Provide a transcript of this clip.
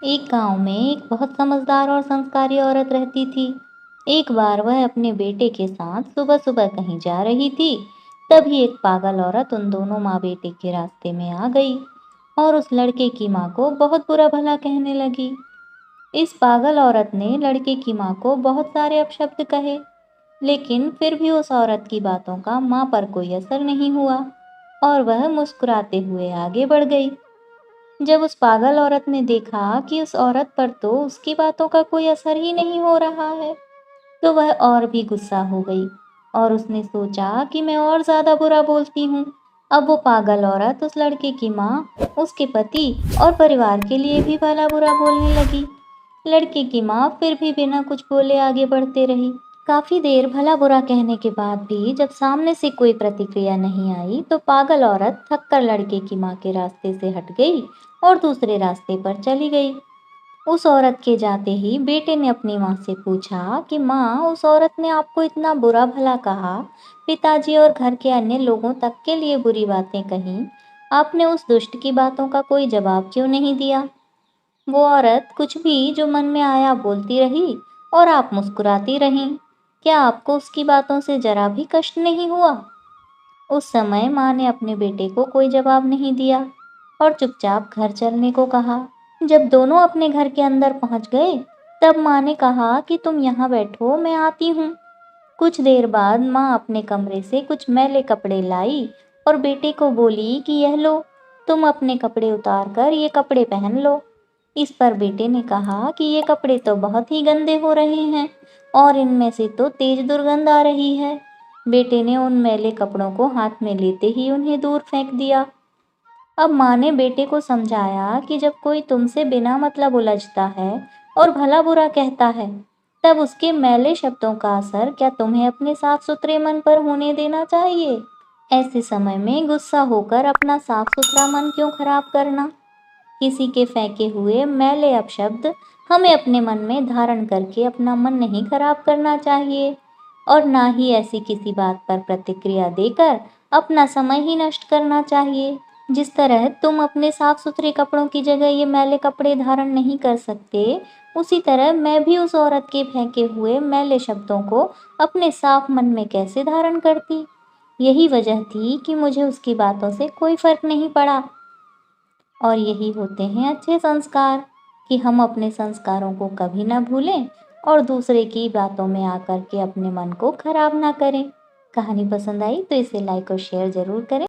एक गांव में एक बहुत समझदार और संस्कारी औरत रहती थी। एक बार वह अपने बेटे के साथ सुबह सुबह कहीं जा रही थी। तभी एक पागल औरत उन दोनों माँ बेटे के रास्ते में आ गई और उस लड़के की माँ को बहुत बुरा भला कहने लगी। इस पागल औरत ने लड़के की माँ को बहुत सारे अपशब्द कहे, लेकिन फिर भी उस औरत की बातों का माँ पर कोई असर नहीं हुआ और वह मुस्कुराते हुए आगे बढ़ गई। जब उस पागल औरत ने देखा कि उस औरत पर तो उसकी बातों का कोई असर ही नहीं हो रहा है, तो वह और भी गुस्सा हो गई और उसने सोचा कि मैं और ज्यादा बुरा बोलती हूँ। अब वो पागल औरत उस लड़के की माँ, उसके पति और परिवार के लिए भी भला बुरा बोलने लगी। लड़के की माँ फिर भी बिना कुछ बोले आगे बढ़ते रही। काफी देर भला बुरा कहने के बाद भी जब सामने से कोई प्रतिक्रिया नहीं आई, तो पागल औरत थककर लड़के की माँ के रास्ते से हट गई और दूसरे रास्ते पर चली गई। उस औरत के जाते ही बेटे ने अपनी माँ से पूछा कि माँ, उस औरत ने आपको इतना बुरा भला कहा, पिताजी और घर के अन्य लोगों तक के लिए बुरी बातें कहीं, आपने उस दुष्ट की बातों का कोई जवाब क्यों नहीं दिया? वो औरत कुछ भी जो मन में आया बोलती रही और आप मुस्कुराती रहीं। क्या आपको उसकी बातों से जरा भी कष्ट नहीं हुआ? उस समय माँ ने अपने बेटे को कोई जवाब नहीं दिया और चुपचाप घर चलने को कहा। जब दोनों अपने घर के अंदर पहुंच गए, तब माँ ने कहा कि तुम यहाँ बैठो, मैं आती हूँ। कुछ देर बाद माँ अपने कमरे से कुछ मैले कपड़े लाई और बेटे को बोली कि यह लो, तुम अपने कपड़े उतार कर ये कपड़े पहन लो। इस पर बेटे ने कहा कि ये कपड़े तो बहुत ही गंदे हो रहे हैं और इनमें से तो तेज दुर्गंध आ रही है। बेटे ने उन मैले कपड़ों को हाथ में लेते ही उन्हें दूर फेंक दिया। अब माँ ने बेटे को समझाया कि जब कोई तुमसे बिना मतलब उलझता है और भला बुरा कहता है, तब उसके मैले शब्दों का असर क्या तुम्हें अपने साफ सुथरे मन पर होने देना चाहिए? ऐसे समय में गुस्सा होकर अपना साफ सुथरा मन क्यों खराब करना? किसी के फेंके हुए मैले अपशब्द हमें अपने मन में धारण करके अपना मन नहीं खराब करना चाहिए और ना ही ऐसी किसी बात पर प्रतिक्रिया देकर अपना समय ही नष्ट करना चाहिए। जिस तरह तुम अपने साफ सुथरे कपड़ों की जगह ये मैले कपड़े धारण नहीं कर सकते, उसी तरह मैं भी उस औरत के फेंके हुए मैले शब्दों को अपने साफ मन में कैसे धारण करती। यही वजह थी कि मुझे उसकी बातों से कोई फर्क नहीं पड़ा। और यही होते हैं अच्छे संस्कार, कि हम अपने संस्कारों को कभी ना भूलें और दूसरे की बातों में आकर के अपने मन को खराब ना करें। कहानी पसंद आई तो इसे लाइक और शेयर जरूर करें।